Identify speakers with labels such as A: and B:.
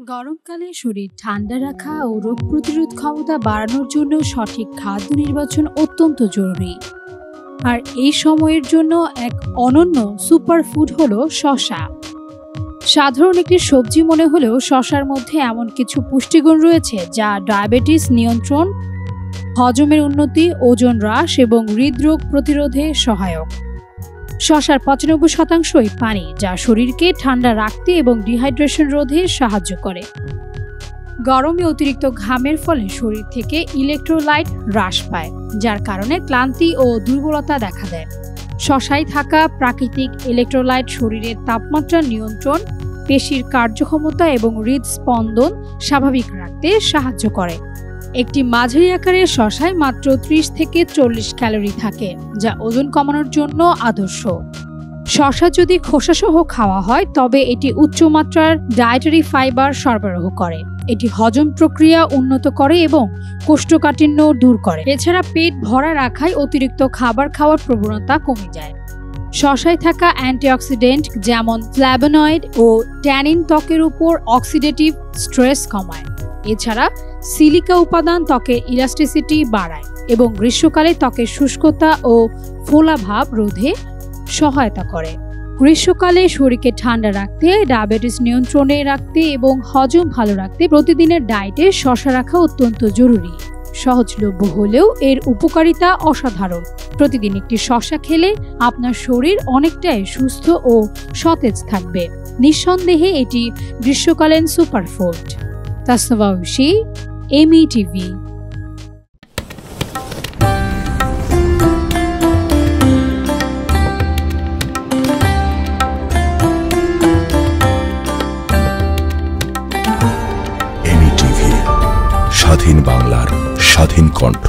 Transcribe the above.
A: গরমকালে শরীর ঠান্ডা রাখা ও রোগ প্রতিরোধ ক্ষমতা বাড়ানোর জন্য সঠিক খাদ্য নির্বাচন অত্যন্ত জরুরি। আর এই সময়ের জন্য এক অনন্য সুপারফুড হলো শসা। সাধারণ একটি সবজি মনে হলেও শসার মধ্যে এমন কিছু পুষ্টিগুণ রয়েছে যা ডায়াবেটিস নিয়ন্ত্রণ, হজমের উন্নতি, ওজন হ্রাস এবং হৃদরোগ প্রতিরোধে সহায়ক। শসার ৯৫%ই পানি, যা শরীরকে ঠান্ডা রাখতে এবং ডিহাইড্রেশন রোধে সাহায্য করে। গরমে অতিরিক্ত ঘামের ফলে শরীর থেকে ইলেকট্রোলাইট হ্রাস পায়, যার কারণে ক্লান্তি ও দুর্বলতা দেখা দেয়। শসায় থাকা প্রাকৃতিক ইলেকট্রোলাইট শরীরের তাপমাত্রা নিয়ন্ত্রণ, পেশির কার্যক্ষমতা এবং হৃদস্পন্দন স্বাভাবিক রাখতে সাহায্য করে। একটি মাঝারি আকারের শসায় মাত্র ৩০ থেকে ৪০ ক্যালোরি থাকে, যা ওজন কমানোর জন্য আদর্শ। শসা যদি খোসাসহ খাওয়া হয় তবে এটি উচ্চমাত্রার ডায়েটারি ফাইবার সরবরাহ করে। এটি হজম প্রক্রিয়া উন্নত করে এবং কোষ্ঠকাঠিন্য দূর করে। এছাড়া পেট ভরা রাখায় অতিরিক্ত খাবার খাওয়ার প্রবণতা কমে যায়। শসায় থাকা অ্যান্টিঅক্সিডেন্ট যেমন ফ্ল্যাভোনয়েড ও ট্যানিন ত্বকের উপর অক্সিডেটিভ স্ট্রেস কমায়। এছাড়া সিলিকা উপাদান ত্বকের ইলাস্টিসিটি বাড়ায় এবং গ্রীষ্মকালে ত্বকের শুষ্কতা ও ফোলাভাব রোধে সহায়তা করে। গ্রীষ্মকালে শরীরকে ঠান্ডা রাখতে, ডায়াবেটিস নিয়ন্ত্রণে রাখতে এবং হজম ভালো রাখতে প্রতিদিনের ডায়েটে শসা রাখা অত্যন্ত জরুরি। সহজলভ্য হলেও এর উপকারিতা অসাধারণ। প্রতিদিন একটি শসা খেলে আপনার শরীর অনেকটাই সুস্থ ও সতেজ থাকবে। নিঃসন্দেহে এটি গ্রীষ্মকালীন সুপারফুড। তাসনভা ঐশী, METV।
B: METV, স্বাধীন বাংলার স্বাধীন কণ্ঠ।